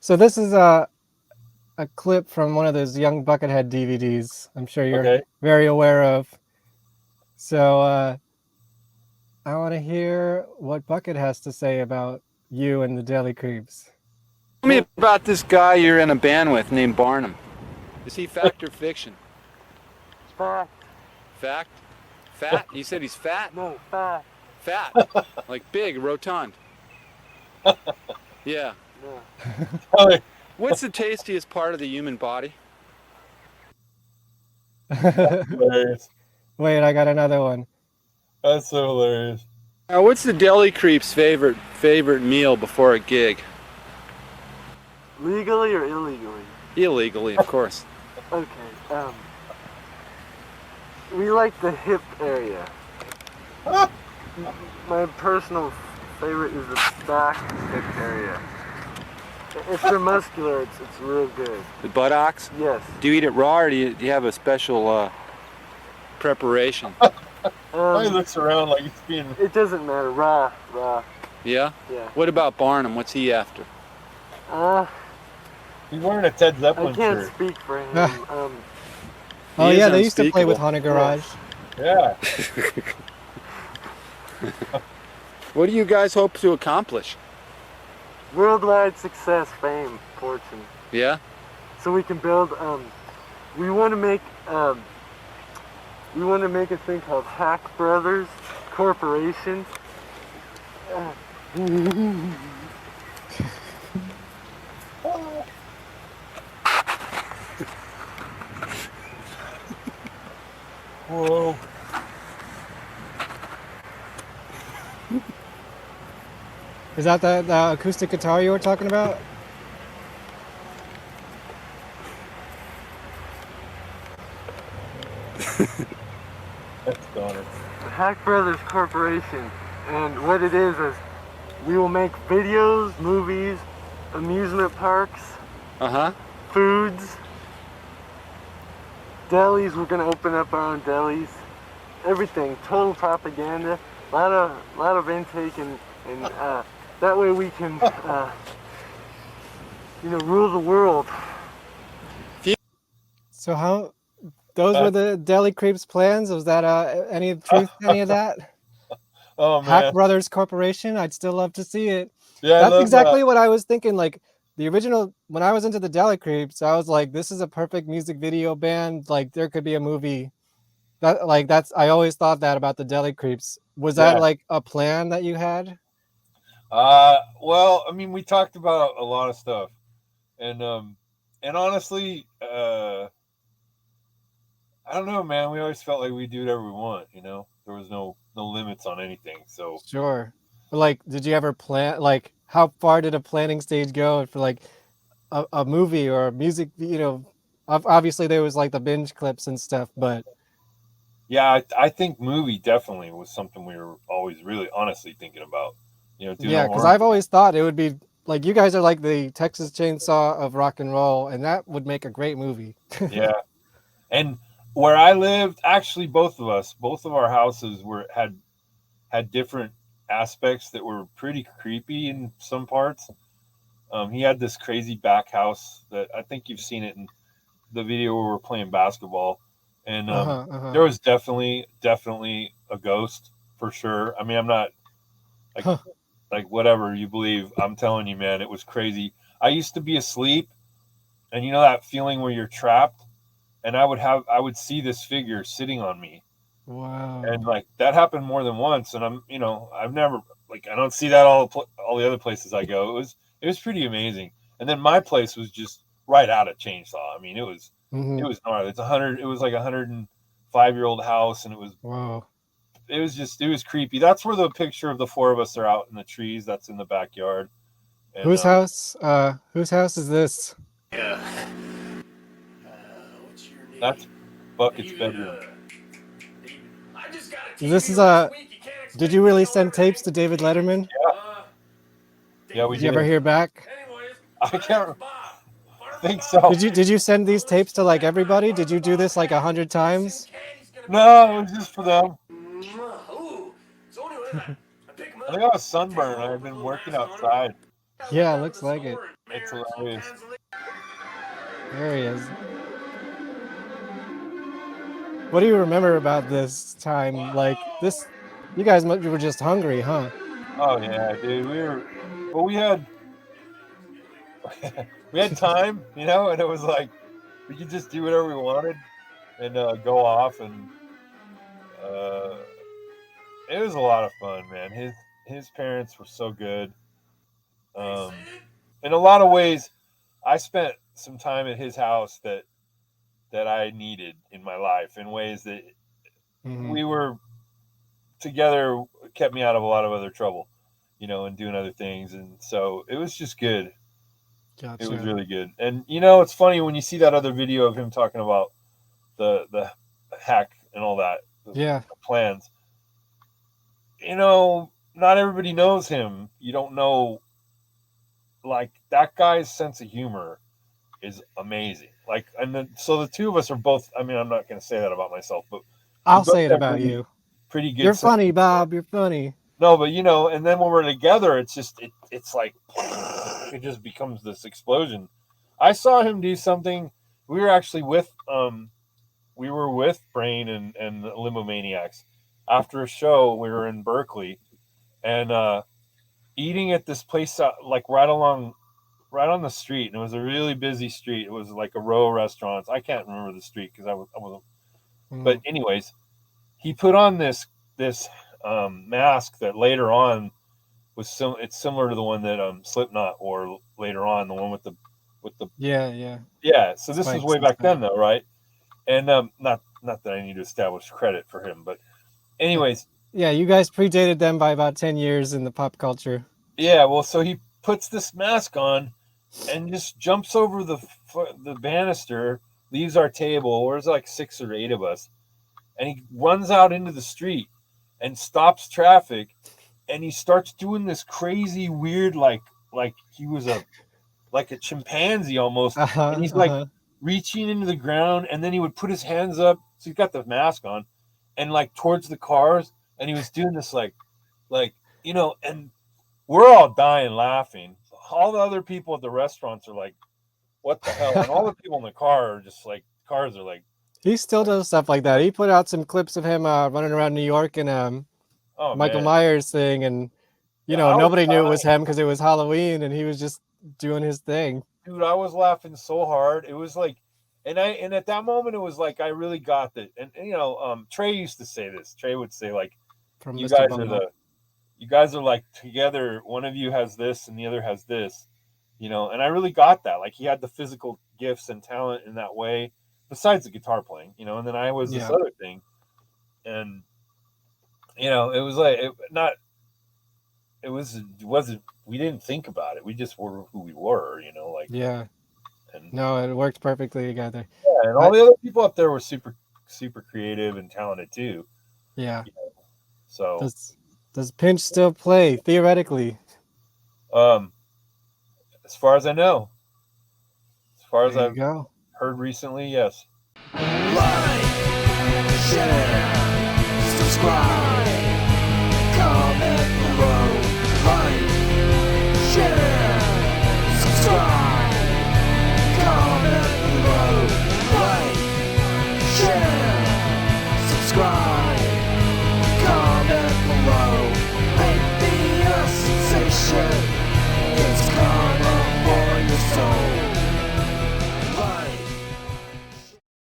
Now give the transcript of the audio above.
So this is a clip from one of those Young Buckethead DVDs. I'm sure you're Okay. very aware of. So I want to hear what Bucket has to say about you and the Deli Creeps. Tell me about this guy you're in a band with named Barnum. Is he fact or fiction? Fact. Fact? Fat? You said he's fat? No, fact. Fat. Like big, rotund. Yeah. No. What's the tastiest part of the human body? Hilarious. Wait, I got another one. That's so hilarious. Now, what's the Deli Creeps' favorite meal before a gig? Legally or illegally? Illegally, of course. Okay, we like the hip area. My personal favorite is the back hip area. If they're muscular, it's real good. The buttocks? Yes. Do you eat it raw or do you have a special preparation? He looks around like he's being... It doesn't matter. Raw. Yeah? Yeah. What about Barnum? What's he after? He's wearing a Ted Zeppelin I can't shirt. speak for him. Oh He yeah, is they used to play with unspeakable. Haunted Garage. Yeah. What do you guys hope to accomplish? Worldwide success, fame, fortune. Yeah? So we can build. We want to make. We want to make a thing called Hack Brothers Corporation. Whoa. Is that the acoustic guitar you were talking about? That's going. Hack Brothers Corporation, and what it is we will make videos, movies, amusement parks, foods, delis. We're gonna open up our own delis. Everything, total propaganda. Lot of intake, and that way we can, rule the world. So how? Those were the Deli Creeps plans? Was that any truth to any of that? Oh man. Hack Brothers Corporation? I'd still love to see it. Yeah, That's exactly what I was thinking. Like the original, when I was into the Deli Creeps, I was like, this is a perfect music video band. Like there could be a movie. I always thought that about the Deli Creeps. Was that like a plan that you had? Well, I mean, we talked about a lot of stuff, and honestly, I don't know, man. We always felt like we do whatever we want. There was no limits on anything. So Sure. But like, did you ever plan? Like, how far did a planning stage go for like a movie or a music? Obviously there was like the binge clips and stuff, but yeah, I think movie definitely was something we were always really honestly thinking about. Yeah, because I've always thought it would be like you guys are like the Texas Chainsaw of rock and roll, and that would make a great movie. Yeah, and where I lived, actually, both of our houses had different aspects that were pretty creepy in some parts. He had this crazy back house that I think you've seen it in the video where we're playing basketball, and there was definitely a ghost for sure. I mean, I'm not like whatever you believe. I'm telling you, man, it was crazy. I used to be asleep, and you know that feeling where you're trapped, and I would see this figure sitting on me. Wow. And like that happened more than once, and I've never I don't see that all the other places I go. It was pretty amazing. And then my place was just right out of Chainsaw. I mean, it was gnarly. It was like 105-year-old house, and it was wow. It was creepy. That's where the picture of the four of us are out in the trees. That's in the backyard. And, whose house? Whose house is this? Yeah. What's your name? That's Bucket's bedroom. This is Did you really send tapes to David Letterman? Yeah, we did. You ever hear back? I can't think so. Did you send these tapes to like everybody? Did you do this like 100 times? No, it was just for them. I got a sunburn. I've been working outside. Yeah, looks like it. It's hilarious. There he is. What do you remember about this time? Like this, you guys were just hungry, huh? Oh yeah, dude. We had we had time, you know, and it was like we could just do whatever we wanted and go off, and it was a lot of fun, man. His parents were so good. In a lot of ways, I spent some time at his house that I needed in my life in ways that we were together, kept me out of a lot of other trouble, you know, and doing other things. And so it was just good. Gotcha. It was really good. And, you know, it's funny when you see that other video of him talking about the hack and all that, the plans, you know, not everybody knows him. You don't know, like, that guy's sense of humor is amazing. Like, and then, so the two of us are both, I mean, I'm not going to say that about myself, but I'll say it about you. Pretty good. You're funny, Bob. You're funny. No, but you know, and then when we're together, it's just, it's like, it just becomes this explosion. I saw him do something. We were actually with, Brain and the Limo Maniacs after a show. We were in Berkeley and, eating at this place, like right on the street. And it was a really busy street. It was like a row of restaurants. I can't remember the street because I wasn't. But anyways, he put on this mask that later on was it's similar to the one that Slipknot wore later on, the one with the so this was way back then though, right? And not that I need to establish credit for him, but anyways, yeah, you guys predated them by about 10 years in the pop culture. Yeah, well, so he puts this mask on and just jumps over the banister, leaves our table. There's like 6 or 8 of us, and he runs out into the street and stops traffic, and he starts doing this crazy weird like he was a chimpanzee almost, and he's like reaching into the ground, and then he would put his hands up, so he's got the mask on, and like towards the cars, and he was doing this like you know, and we're all dying laughing. All the other people at the restaurants are like, what the hell? And all the people in the car are just like, cars are like. He still does stuff like that. He put out some clips of him running around New York and Michael Myers thing. And, you know, nobody knew it was him because it was Halloween and he was just doing his thing. Dude, I was laughing so hard. It was like, and at that moment, it was like, I really got that. And you know, Trey used to say this. Trey would say like, from you Mr. guys Bungle. you guys are like together. One of you has this and the other has this, you know, and I really got that. Like he had the physical gifts and talent in that way, besides the guitar playing, you know, and then I was this other thing. And, you know, it was like, we didn't think about it. We just were who we were, you know, like, and no, it worked perfectly together. Yeah. And all the other people up there were super, super creative and talented too. Yeah. You know? So does Pinch still play theoretically? As far as I know, as far as I've heard recently, yes. Like, share, subscribe.